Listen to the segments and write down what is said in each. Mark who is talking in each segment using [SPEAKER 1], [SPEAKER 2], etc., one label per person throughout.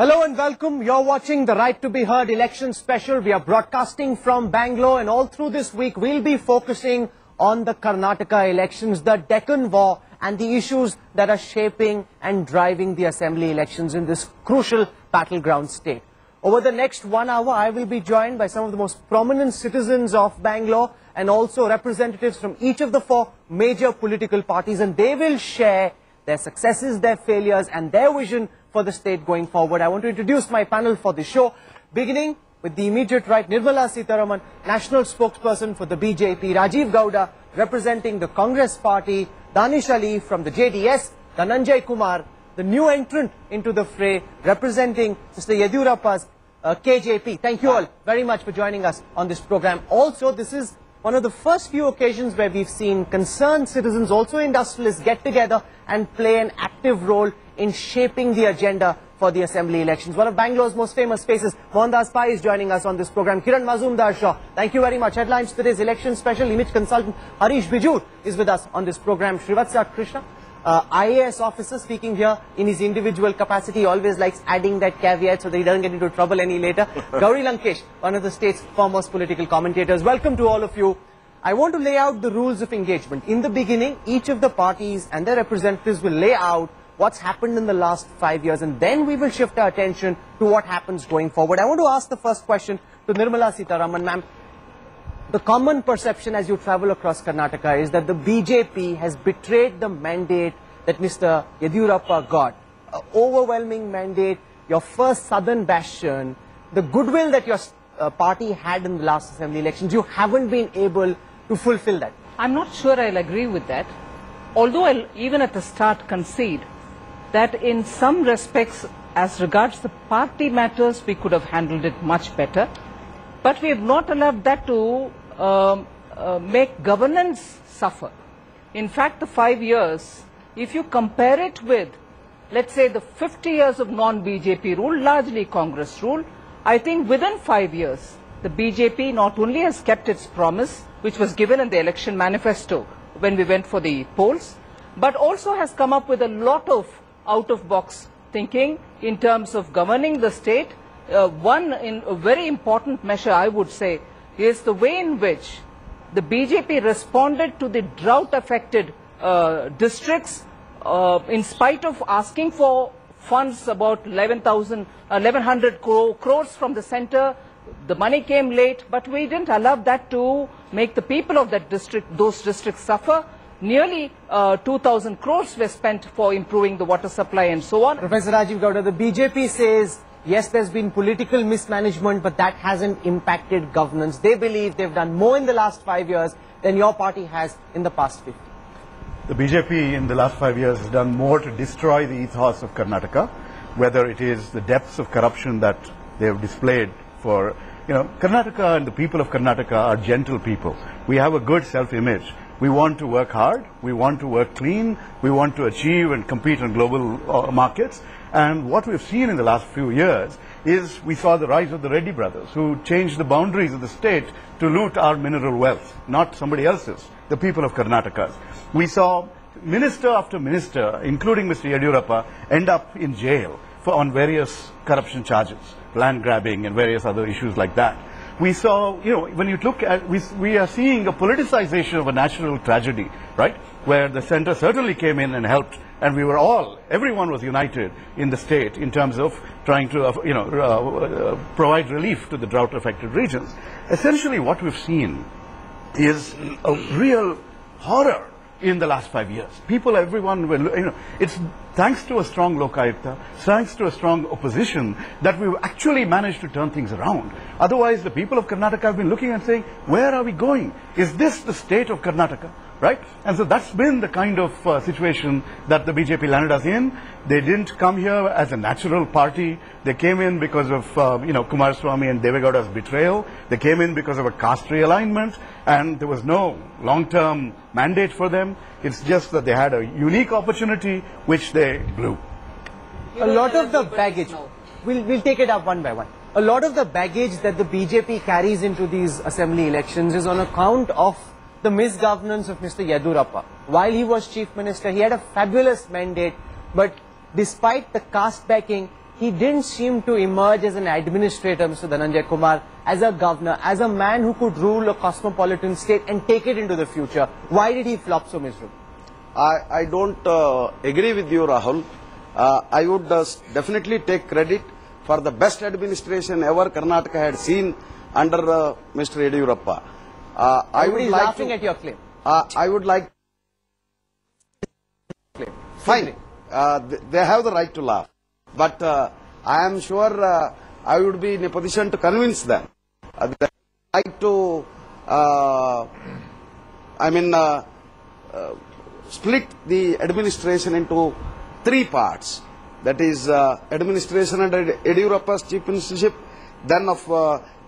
[SPEAKER 1] Hello and welcome. You're watching the Right to be Heard election special. We are broadcasting from Bangalore, and all through this week we'll be focusing on the Karnataka elections, the Deccan War, and the issues that are shaping and driving the assembly elections in this crucial battleground state. Over the next 1 hour, I will be joined by some of the most prominent citizens of Bangalore and also representatives from each of the four major political parties, and they will share their successes, their failures, and their vision for the state going forward. I want to introduce my panel for the show, beginning with the immediate right, Nirmala Sitharaman, national spokesperson for the BJP, Rajiv Gowda, representing the Congress party, Danish Ali from the JDS, Dhananjay Kumar, the new entrant into the fray, representing Mr. Yediyurappa's KJP. Thank you all very much for joining us on this program. Also, this is one of the first few occasions where we've seen concerned citizens, also industrialists, get together and play an active role in shaping the agenda for the assembly elections. One of Bangalore's most famous faces, Mohandas Pai, is joining us on this program. Kiran Mazumdar Shaw, thank you very much. Headlines today's election special. Image consultant Harish Bijur is with us on this program. Srivatsa Krishna, IAS officer, speaking here in his individual capacity, always likes adding that caveat so that he doesn't get into trouble any later. Gauri Lankesh, one of the state's foremost political commentators. Welcome to all of you. I want to lay out the rules of engagement. In the beginning, each of the parties and their representatives will lay out what's happened in the last 5 years, and then we will shift our attention to what happens going forward. I want to ask the first question to Nirmala Sitharaman, ma'am. The common perception as you travel across Karnataka is that the BJP has betrayed the mandate that Mr. Yediyurappa got. An overwhelming mandate, your first southern bastion, the goodwill that your party had in the last assembly elections, you haven't been able to fulfill that.
[SPEAKER 2] I'm not sure I'll agree with that. Although I'll even at the start concede that in some respects, as regards the party matters, we could have handled it much better. But we have not allowed that to make governance suffer. In fact, the 5 years, if you compare it with, let's say, the 50 years of non-BJP rule, largely Congress rule, I think within 5 years, the BJP not only has kept its promise, which was given in the election manifesto when we went for the polls, but also has come up with a lot of out-of-box thinking in terms of governing the state. One very important measure, I would say, is the way in which the BJP responded to the drought-affected districts in spite of asking for funds about 1,100 crores from the centre. The money came late, but we didn't allow that to make the people of that district, those districts suffer. Nearly 2,000 crores were spent for improving the water supply and so on.
[SPEAKER 1] Professor Rajiv Gowda, the BJP says, yes, there's been political mismanagement, but that hasn't impacted governance. They believe they've done more in the last 5 years than your party has in the past 50.
[SPEAKER 3] The BJP in the last 5 years has done more to destroy the ethos of Karnataka, whether it is the depths of corruption that they have displayed for, Karnataka and the people of Karnataka are gentle people. We have a good self-image. We want to work hard, we want to work clean, we want to achieve and compete on global markets. And what we've seen in the last few years is we saw the rise of the Reddy brothers, who changed the boundaries of the state to loot our mineral wealth, not somebody else's, the people of Karnataka. We saw minister after minister, including Mr. Yediyurappa, end up in jail on various corruption charges, land grabbing and various other issues like that. We saw, when you look at, we are seeing a politicization of a national tragedy, right? Where the center certainly came in and helped, and we were everyone was united in the state in terms of trying to, provide relief to the drought-affected regions. Essentially, what we've seen is a real horror in the last 5 years. Everyone will, it's thanks to a strong Lokayukta, thanks to a strong opposition, that we've actually managed to turn things around. Otherwise, the people of Karnataka have been looking and saying, where are we going? Is this the state of Karnataka? Right? And so that's been the kind of situation that the BJP landed us in. They didn't come here as a natural party. They came in because of, Kumaraswamy and Devegowda's betrayal. They came in because of a caste realignment, and there was no long-term mandate for them. It's just that they had a unique opportunity, which they blew.
[SPEAKER 1] A lot of the baggage, we'll take it up one by one. A lot of the baggage that the BJP carries into these assembly elections is on account of the misgovernance of Mr. Yediyurappa. While he was chief minister, he had a fabulous mandate, but despite the caste backing, he didn't seem to emerge as an administrator, Mr. Dhananjay Kumar, as a governor, as a man who could rule a cosmopolitan state and take it into the future. Why did he flop so miserably?
[SPEAKER 4] I don't agree with you, Rahul. I would definitely take credit for the best administration ever Karnataka had seen under Mr. Yediyurappa. I would like
[SPEAKER 1] laughing at your claim.
[SPEAKER 4] I would like... Fine. They have the right to laugh. But I am sure I would be in a position to convince them. They would like to, split the administration into three parts. That is administration under Yediyurappa's chief ministership, then of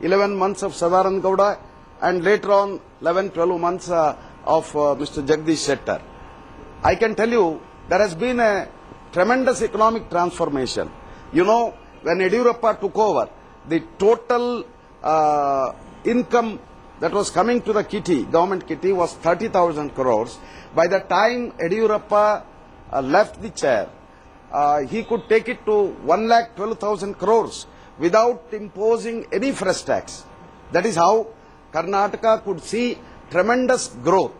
[SPEAKER 4] 11 months of Sadaran Gowda, and later on 11-12 months of Mr. Jagdish Shettar. I can tell you there has been a tremendous economic transformation. You know, when Yediyurappa took over, the total income that was coming to the kitty, government kitty, was 30,000 crores. By the time Yediyurappa left the chair, he could take it to 1,12,000 crores without imposing any fresh tax. That is how Karnataka could see tremendous growth.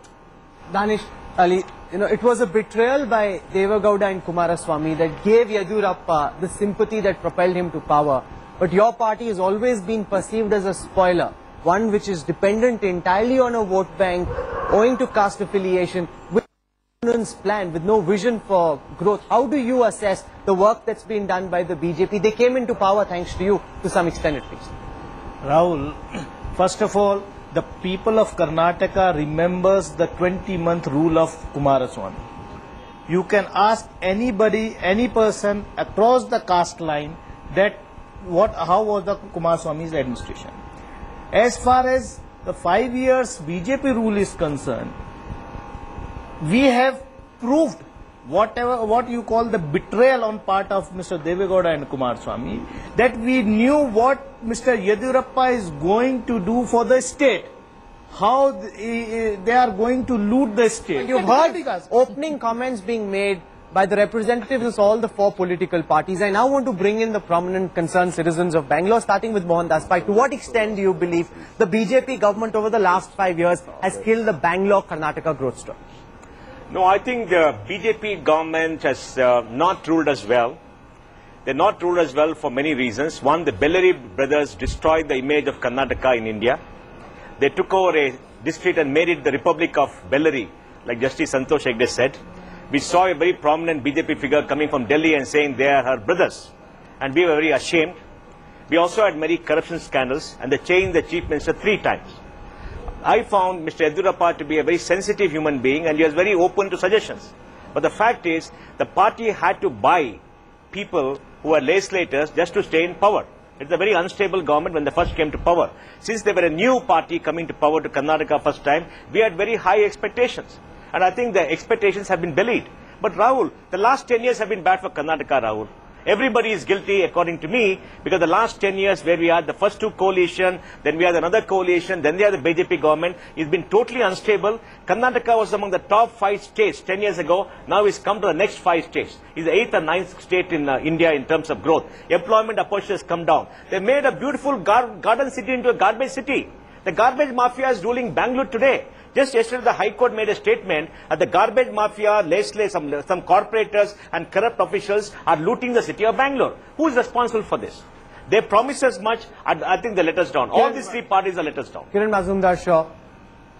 [SPEAKER 1] Danish Ali, it was a betrayal by Deve Gowda and Kumaraswamy that gave Yediyurappa the sympathy that propelled him to power. But your party has always been perceived as a spoiler, one which is dependent entirely on a vote bank, owing to caste affiliation, with no plan, with no vision for growth. How do you assess the work that's been done by the BJP? They came into power thanks to you, to some extent at least.
[SPEAKER 5] Rahul, first of all, the people of Karnataka remembers the 20-month rule of Kumaraswamy. You can ask anybody, any person across the caste line that how was the Kumaraswamy's administration. As far as the 5 years BJP rule is concerned, we have proved what you call the betrayal on part of Mr. Deve Gowda and Kumaraswamy, that we knew what Mr. Yediyurappa is going to do for the state, how they are going to loot the state.
[SPEAKER 1] You've heard opening comments being made by the representatives of all the four political parties. I now want to bring in the prominent concerned citizens of Bangalore, starting with Mohandas Pai. To what extent do you believe the BJP government over the last 5 years has killed the Bangalore-Karnataka growth story?
[SPEAKER 6] No, I think the BJP government has not ruled us well. They're not ruled us well for many reasons. One, the Bellary brothers destroyed the image of Karnataka in India. They took over a district and made it the Republic of Bellary, like Justice Santosh Hegde said. We saw a very prominent BJP figure coming from Delhi and saying they are her brothers. And we were very ashamed. We also had many corruption scandals, and they changed the chief minister 3 times. I found Mr. Yediyurappa to be a very sensitive human being, and he was very open to suggestions. But the fact is, the party had to buy people who were legislators just to stay in power. It's a very unstable government when they first came to power. Since they were a new party coming to power to Karnataka first time, we had very high expectations. And I think the expectations have been belied. But Rahul, the last 10 years have been bad for Karnataka, Rahul. Everybody is guilty, according to me, because the last 10 years where we had the first 2 coalition, then we had another coalition, then we had the BJP government, it's been totally unstable. Karnataka was among the top 5 states 10 years ago. Now it's come to the next 5 states. It's the 8th or 9th state in India in terms of growth. Employment opportunity has come down. They made a beautiful garden city into a garbage city. The garbage mafia is ruling Bangalore today. Just yesterday, the High Court made a statement that the garbage mafia, some corporators and corrupt officials are looting the city of Bangalore. Who is responsible for this? They promised us much, and I think they let us down. All these 3 parties are let us down.
[SPEAKER 1] Kiran Mazumdar-Shaw,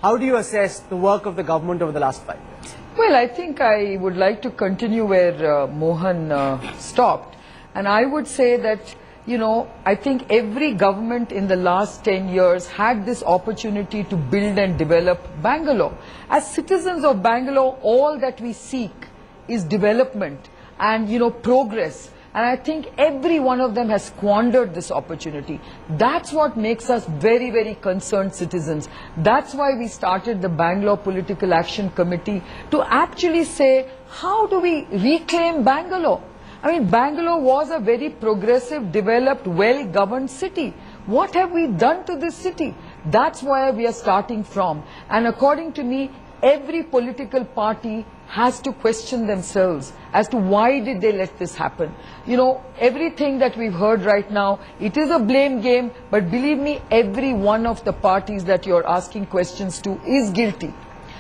[SPEAKER 1] how do you assess the work of the government over the last 5 years?
[SPEAKER 7] Well, I think I would like to continue where Mohan stopped. And I would say that, I think every government in the last 10 years had this opportunity to build and develop Bangalore. As citizens of Bangalore, all that we seek is development and, progress. And I think every one of them has squandered this opportunity. That's what makes us very, very concerned citizens. That's why we started the Bangalore Political Action Committee to actually say, how do we reclaim Bangalore? I mean, Bangalore was a very progressive, developed, well-governed city. What have we done to this city? That's where we are starting from. And according to me, every political party has to question themselves as to why did they let this happen. You know, everything that we've heard right now, it is a blame game, but believe me, every one of the parties that you're asking questions to is guilty.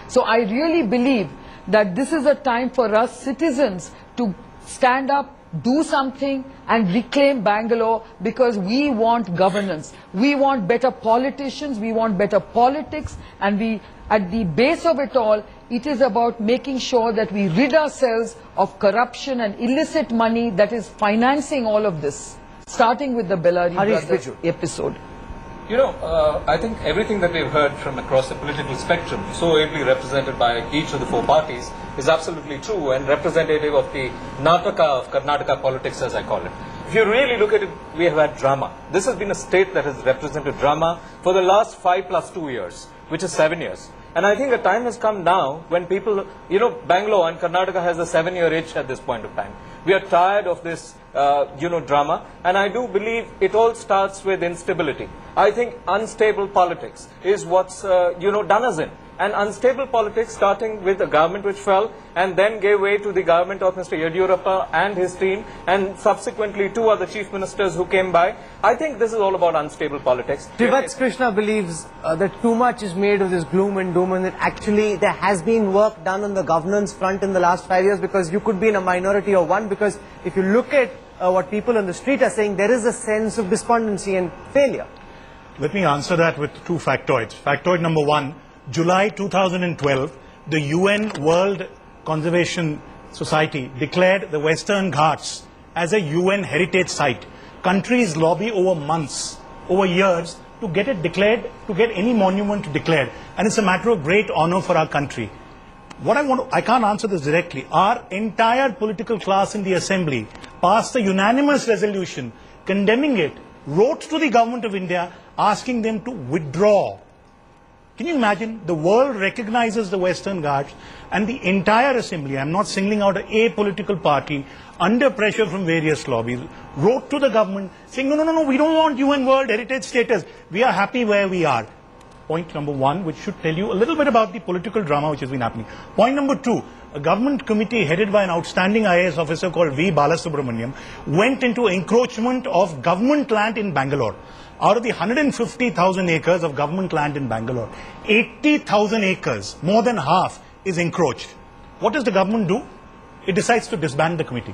[SPEAKER 7] So I really believe that this is a time for us citizens to stand up, do something and reclaim Bangalore, because we want governance. We want better politicians, we want better politics, and at the base of it all, it is about making sure that we rid ourselves of corruption and illicit money that is financing all of this, starting with the Bellary brothers episode.
[SPEAKER 8] You know, I think everything that we've heard from across the political spectrum, so ably represented by each of the four parties, is absolutely true and representative of the Nataka of Karnataka politics, as I call it. If you really look at it, we have had drama. This has been a state that has represented drama for the last 5 + 2 years, which is 7 years. And I think the time has come now when people, you know, Bangalore and Karnataka has a 7-year itch at this point of time. We are tired of this, drama, and I do believe it all starts with instability. I think unstable politics is what's, done us in. And unstable politics, starting with a government which fell and then gave way to the government of Mr. Yediyurappa and his team, and subsequently 2 other chief ministers who came by. I think this is all about unstable politics.
[SPEAKER 1] Trivats Krishna believes that too much is made of this gloom and doom, and that actually there has been work done on the governance front in the last 5 years, because you could be in a minority of one, because if you look at what people on the street are saying, there is a sense of despondency and failure.
[SPEAKER 3] Let me answer that with 2 factoids. Factoid number 1, July 2012, the UN World Conservation Society declared the Western Ghats as a UN heritage site. Countries lobby over months, over years, to get it declared, to get any monument declared. And it's a matter of great honor for our country. What I can't answer this directly. Our entire political class in the Assembly passed a unanimous resolution condemning it, wrote to the government of India asking them to withdraw. Can you imagine? The world recognizes the Western Ghats, and the entire Assembly, I'm not singling out a political party, under pressure from various lobbies, wrote to the government saying, no, we don't want UN World Heritage status. We are happy where we are. Point number 1, which should tell you a little bit about the political drama which has been happening. Point number 2, a government committee headed by an outstanding IAS officer called V. Balasubramaniam went into encroachment of government land in Bangalore. Out of the 150,000 acres of government land in Bangalore, 80,000 acres, more than half, is encroached. What does the government do? It decides to disband the committee.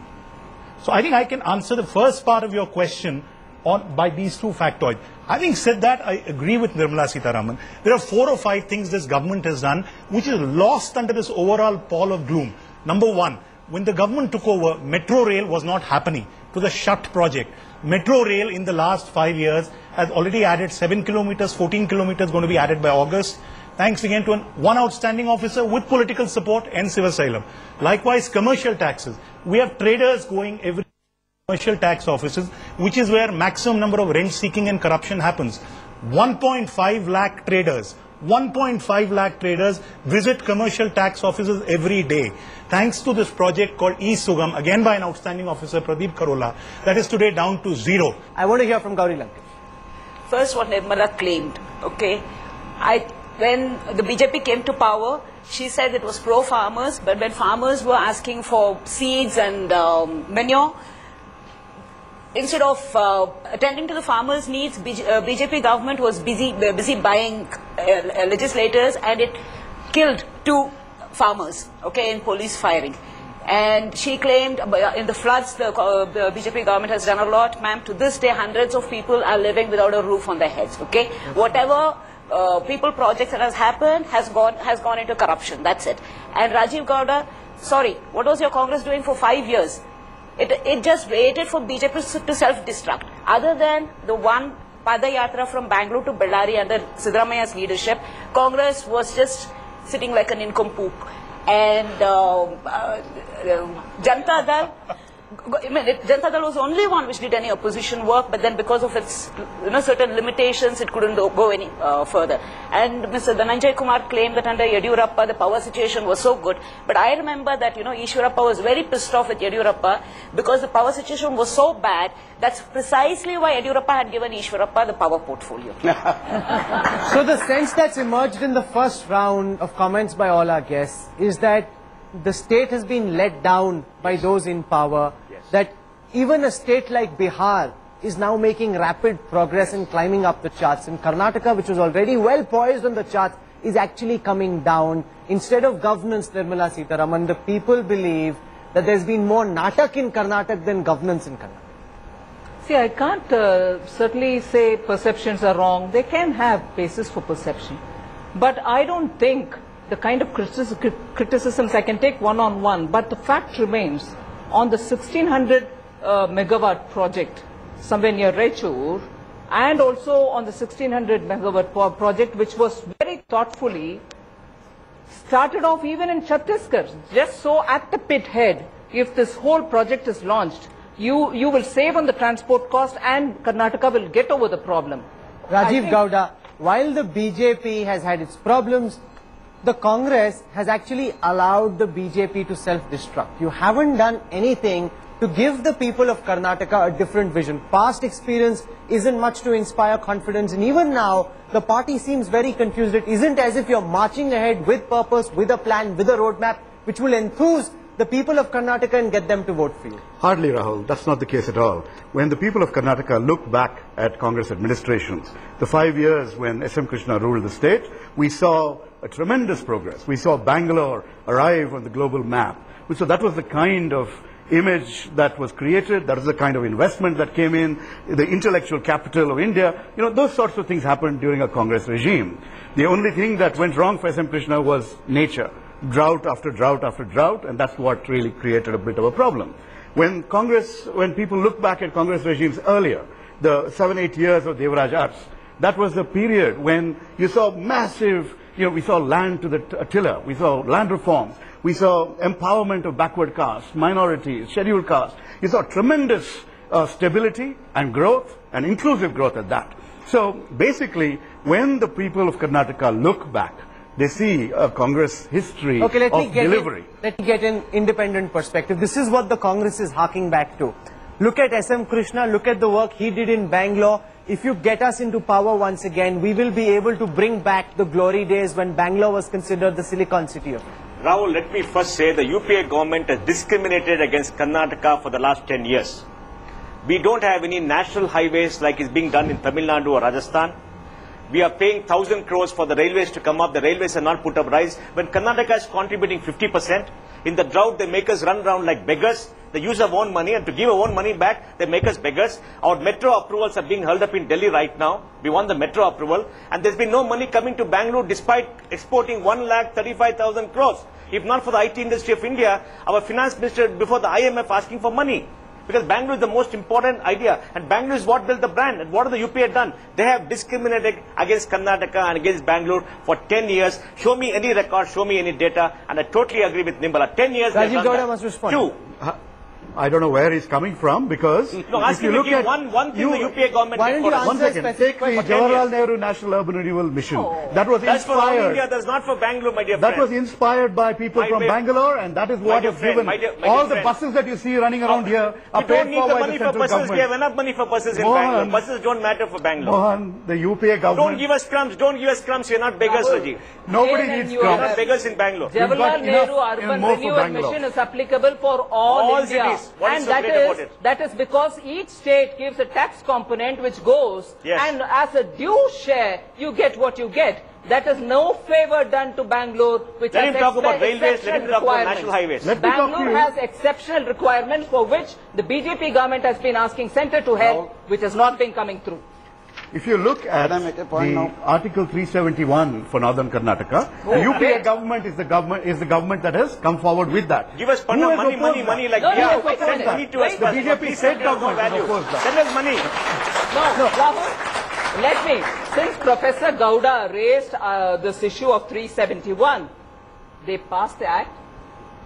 [SPEAKER 3] So I think I can answer the first part of your question by these 2 factoids. Having said that, I agree with Nirmala Sitharaman. There are 4 or 5 things this government has done which is lost under this overall pall of gloom. Number 1, when the government took over, Metro Rail was not happening. It was a shut project. Metro Rail in the last 5 years has already added 7 kilometers, 14 kilometers going to be added by August. Thanks again to one outstanding officer with political support, N. Sivasalam. Likewise, commercial taxes. We have traders going every commercial tax offices, which is where maximum number of rent seeking and corruption happens. 1.5 lakh traders. 1.5 lakh traders visit commercial tax offices every day. Thanks to this project called E-Sugam, again by an outstanding officer, Pradeep Karola, that is today down to 0.
[SPEAKER 1] I want to hear from Gauri Lankesh.
[SPEAKER 9] First, what Nirmala claimed, okay, when the BJP came to power, she said it was pro-farmers, but when farmers were asking for seeds and manure, instead of attending to the farmers' needs, BJP government was busy buying legislators, and it killed 2 farmers, okay, in police firing. And she claimed in the floods, the BJP government has done a lot. Ma'am, to this day, hundreds of people are living without a roof on their heads, okay? Whatever people projects that has happened has gone into corruption, that's it. And Rajiv Gowda, sorry, what was your Congress doing for 5 years? It just waited for BJP to self-destruct. Other than the one Padayatra from Bangalore to Bellary under Siddaramaia's leadership, Congress was just sitting like an nincompoop. And Janata Dal, Janata Dal was the only one which did any opposition work, but then because of its certain limitations, it couldn't go any further. And Mr. Dhananjay Kumar claimed that under Yediyurappa, the power situation was so good. But I remember that, Ishwarappa was very pissed off with Yediyurappa because the power situation was so bad. That's precisely why Yediyurappa had given Ishwarappa the power portfolio.
[SPEAKER 1] So the sense that's emerged in the first round of comments by all our guests is that the state has been let down by those in power, that even a state like Bihar is now making rapid progress and climbing up the charts. In Karnataka, which was already well poised on the charts, is actually coming down. Instead of governance, Nirmala Sitharaman, the people believe that there's been more natak in Karnataka than governance in Karnataka.
[SPEAKER 2] See, I can't certainly say perceptions are wrong. They can have basis for perception. But I don't think the kind of criticisms I can take one-on-one, but the fact remains, on the 1600 megawatt project, somewhere near Raichur, and also on the 1600 megawatt project, which was very thoughtfully started off even in Chhattisgarh, just so at the pit head, if this whole project is launched, you will save on the transport cost and Karnataka will get over the problem.
[SPEAKER 1] Rajiv Gowda, while the BJP has had its problems, the Congress has actually allowed the BJP to self-destruct. You haven't done anything to give the people of Karnataka a different vision. Past experience isn't much to inspire confidence, and even now, the party seems very confused. It isn't as if you're marching ahead with purpose, with a plan, with a roadmap, which will enthuse the people of Karnataka and get them to vote for you.
[SPEAKER 3] Hardly, Rahul. That's not the case at all. When the people of Karnataka look back at Congress administrations, the 5 years when S.M. Krishna ruled the state, we saw a tremendous progress. We saw Bangalore arrive on the global map. So that was the kind of image that was created, that was the kind of investment that came in, the intellectual capital of India. You know, those sorts of things happened during a Congress regime. The only thing that went wrong for S.M. Krishna was nature. Drought after drought after drought, and that's what really created a bit of a problem. When people look back at Congress regimes earlier, the 7-8 years of Devaraj Arts, that was the period when you saw massive, we saw land to the tiller, we saw land reforms, we saw empowerment of backward castes, minorities, scheduled castes. You saw tremendous stability and growth, and inclusive growth at that. So basically, when the people of Karnataka look back, they see a Congress history of delivery.
[SPEAKER 1] Let me get an independent perspective. This is what the Congress is harking back to. Look at S.M. Krishna, look at the work he did in Bangalore. If you get us into power once again, we will be able to bring back the glory days when Bangalore was considered the Silicon City of India.
[SPEAKER 6] Rahul, let me first say the UPA government has discriminated against Karnataka for the last 10 years. We don't have any national highways like is being done in Tamil Nadu or Rajasthan. We are paying 1,000 crores for the railways to come up. The railways are not put up rise. When Karnataka is contributing 50%, in the drought they make us run around like beggars. They use our own money, and to give our own money back, they make us beggars. Our metro approvals are being held up in Delhi right now. We want the metro approval, and there's been no money coming to Bangalore despite exporting 1,35,000 crores. If not for the IT industry of India, our finance minister before the IMF asking for money. Because Bangalore is the most important idea, and Bangalore is what built the brand. And what have the UPA done? They have discriminated against Karnataka and against Bangalore for 10 years. Show me any record, show me any data, and I totally agree with Nimbala. 10 years
[SPEAKER 1] Rajiv Gowda must respond.
[SPEAKER 3] I don't know where he's coming from, because
[SPEAKER 6] if you look at one thing the UPA government
[SPEAKER 1] why don't you answer
[SPEAKER 3] 1 second, take the Jawaharlal Nehru National Urban Renewal Mission. That was
[SPEAKER 6] That's for all
[SPEAKER 3] inspired.
[SPEAKER 6] India, that's not for Bangalore, my dear
[SPEAKER 3] That
[SPEAKER 6] friend.
[SPEAKER 3] was inspired by people from Bangalore, and that is what has given all the buses that you see running around here are
[SPEAKER 6] We
[SPEAKER 3] paid
[SPEAKER 6] don't need
[SPEAKER 3] for
[SPEAKER 6] the
[SPEAKER 3] by
[SPEAKER 6] money
[SPEAKER 3] the
[SPEAKER 6] for
[SPEAKER 3] central
[SPEAKER 6] buses.
[SPEAKER 3] government.
[SPEAKER 6] We have enough money for buses in
[SPEAKER 3] Mohan,
[SPEAKER 6] Bangalore. Buses don't matter for Bangalore.
[SPEAKER 3] Mohan, the UPA government.
[SPEAKER 6] Don't give us crumbs. Don't give us crumbs. You're not beggars, Rajiv.
[SPEAKER 3] Nobody needs
[SPEAKER 6] You're
[SPEAKER 3] crumbs.
[SPEAKER 6] not beggars in Bangalore.
[SPEAKER 2] Jawaharlal Nehru
[SPEAKER 3] enough
[SPEAKER 2] Urban
[SPEAKER 3] more for
[SPEAKER 2] Renewal
[SPEAKER 3] Bangalore.
[SPEAKER 2] Mission is applicable for all India.
[SPEAKER 6] cities. What is
[SPEAKER 2] And
[SPEAKER 6] so great about it?
[SPEAKER 2] that is because each state gives a tax component which goes, and as a due share, you get what you get. That is no favor done to Bangalore, which
[SPEAKER 6] Let
[SPEAKER 2] has
[SPEAKER 6] him talk about
[SPEAKER 2] exceptional
[SPEAKER 6] railways, let him talk about national
[SPEAKER 2] requirements.
[SPEAKER 6] highways.
[SPEAKER 2] Bangalore has exceptional requirements for which the BJP government has been asking centre to help, which has not been coming through.
[SPEAKER 3] If you look at the Article 371 for Northern Karnataka, the UPA government is the government that has come forward with that.
[SPEAKER 6] Give us money like
[SPEAKER 2] wait
[SPEAKER 6] to us.
[SPEAKER 3] The BJP state government has opposed that.
[SPEAKER 6] Send us money.
[SPEAKER 2] No, Rahul, let me. Since Professor Gowda raised this issue of 371, they passed the act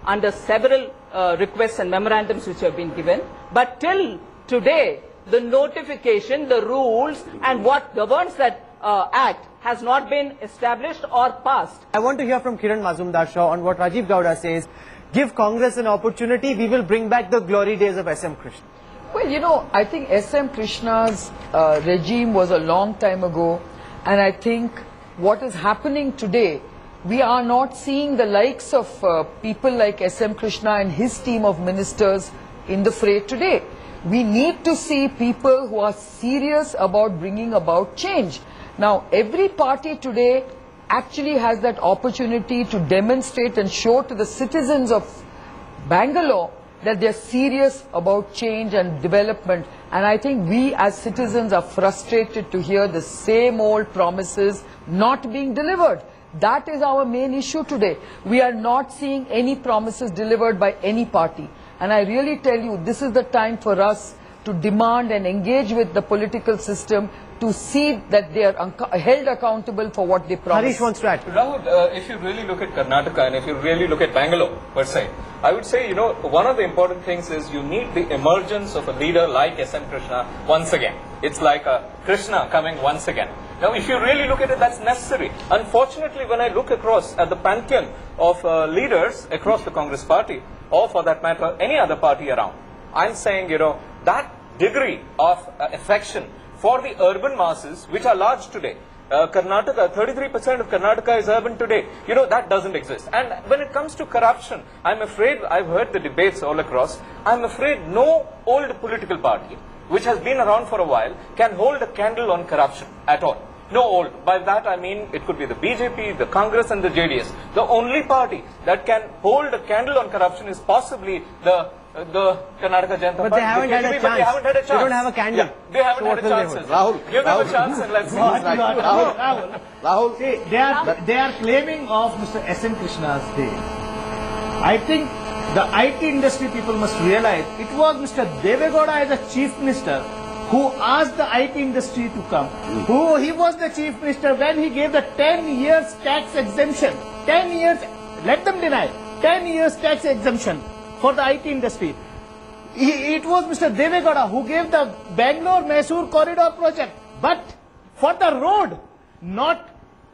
[SPEAKER 2] under several requests and memorandums which have been given. But till today, the notification, the rules, and what governs that act has not been established or passed.
[SPEAKER 1] I want to hear from Kiran Mazumdar-Shaw on what Rajiv Gowda says. Give Congress an opportunity, we will bring back the glory days of S.M. Krishna.
[SPEAKER 7] Well, I think S.M. Krishna's regime was a long time ago, and I think what is happening today we are not seeing the likes of people like S.M. Krishna and his team of ministers in the fray today. We need to see people who are serious about bringing about change. Now, every party today actually has that opportunity to demonstrate and show to the citizens of Bangalore that they are serious about change and development. And I think we as citizens are frustrated to hear the same old promises not being delivered. That is our main issue today. We are not seeing any promises delivered by any party. And I really tell you, this is the time for us to demand and engage with the political system to see that they are held accountable for what they promise.
[SPEAKER 1] Harish wants to add.
[SPEAKER 8] Rahul, if you really look at Karnataka and if you really look at Bangalore per se, I would say, one of the important things is you need the emergence of a leader like S.M. Krishna once again. It's like a Krishna coming once again. Now, if you really look at it, that's necessary. Unfortunately, when I look across at the pantheon of leaders across the Congress party, or for that matter, any other party around, I'm saying, that degree of affection for the urban masses, which are large today. Karnataka, 33% of Karnataka is urban today. That doesn't exist. And when it comes to corruption, I'm afraid, I've heard the debates all across, I'm afraid no old political party, which has been around for a while, can hold a candle on corruption at all. No old. By that I mean it could be the BJP, the Congress and the JDS. The only party that can hold a candle on corruption is possibly the Karnataka Janata Party.
[SPEAKER 1] But they haven't had a chance.
[SPEAKER 8] They haven't had a chance.
[SPEAKER 1] They don't have a candle.
[SPEAKER 8] Yeah, they haven't had a chance.
[SPEAKER 4] Rahul,
[SPEAKER 8] give them a chance and let's see.
[SPEAKER 4] Rahul.
[SPEAKER 5] See, they are claiming of Mr. S.M. Krishna's day. I think the IT industry people must realize it was Mr. Devegowda as a chief minister who asked the IT industry to come. He was the chief minister when he gave the 10 years tax exemption. 10 years, let them deny, 10 years tax exemption for the IT industry. It was Mr. Devegowda who gave the Bangalore-Mysore corridor project. But for the road,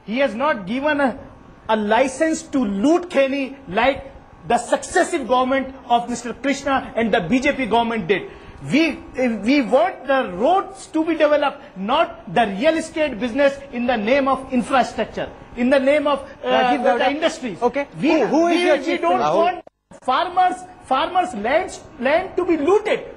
[SPEAKER 5] he has not given a license to loot Kheni like the successive government of Mr. Krishna and the BJP government did. We want the roads to be developed, not the real estate business in the name of infrastructure, in the name of the industries.
[SPEAKER 1] Okay. Who is your chief?
[SPEAKER 5] We don't want farmers' land to be looted.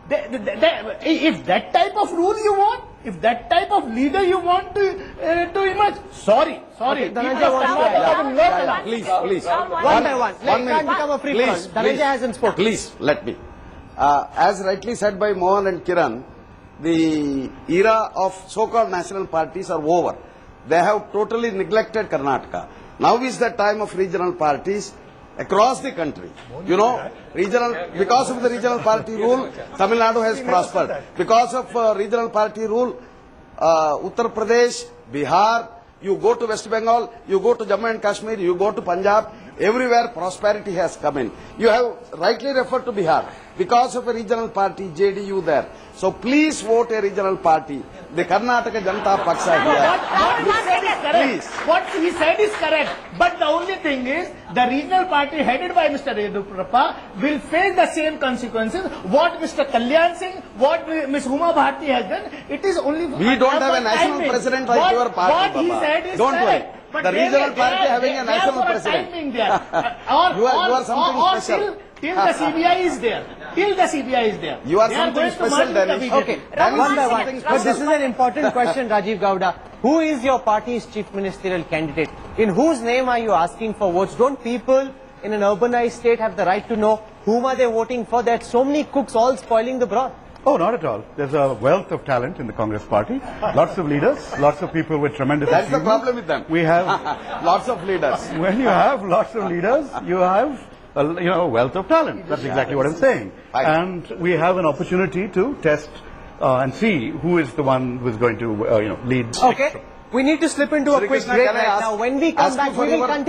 [SPEAKER 5] If that type of rule you want, if that type of leader you want to emerge, sorry.
[SPEAKER 1] Okay,
[SPEAKER 4] Please.
[SPEAKER 1] One by one. Let it become a free for all. Dhananjay hasn't spoken.
[SPEAKER 4] Please, let me. As rightly said by Mohan and Kiran, the era of so-called national parties are over. They have totally neglected Karnataka. Now is the time of regional parties across the country. Because of the regional party rule, Tamil Nadu has prospered. Because of regional party rule, Uttar Pradesh, Bihar, you go to West Bengal, you go to Jammu and Kashmir, you go to Punjab, everywhere prosperity has come in. You have rightly referred to Bihar. Because of a regional party, JDU there. So please vote a regional party. The Karnataka Janata Paksha here.
[SPEAKER 5] What he said is correct. But the only thing is, the regional party headed by Mr. Yediyurappa will face the same consequences. What Mr. Kalyan Singh, what Ms. Uma Bharti has done, it is only...
[SPEAKER 4] We don't have a national president like your party,
[SPEAKER 5] What he said is
[SPEAKER 4] don't
[SPEAKER 5] correct.
[SPEAKER 4] worry.
[SPEAKER 5] But
[SPEAKER 4] the regional party having a national president.
[SPEAKER 5] You are
[SPEAKER 4] something special.
[SPEAKER 5] Till the CBI is there. Till the CBI is there.
[SPEAKER 4] You are something special, Danish.
[SPEAKER 1] Okay, one by one. But this is an important question, Rajiv Gowda. Who is your party's chief ministerial candidate? In whose name are you asking for votes? Don't people in an urbanized state have the right to know whom are they voting for? There are so many cooks all spoiling the broth.
[SPEAKER 3] Oh, not at all. There's a wealth of talent in the Congress party. Lots of leaders, lots of people with tremendous
[SPEAKER 4] That's the
[SPEAKER 3] achievements.
[SPEAKER 4] problem with them.
[SPEAKER 3] We have
[SPEAKER 4] lots of leaders.
[SPEAKER 3] When you have lots of leaders, you have a wealth of talent. That's exactly what I'm saying. And we have an opportunity to test and see who is the one who is going to lead.
[SPEAKER 1] Okay. We need to slip into a quick break right now. When we come back, we will continue.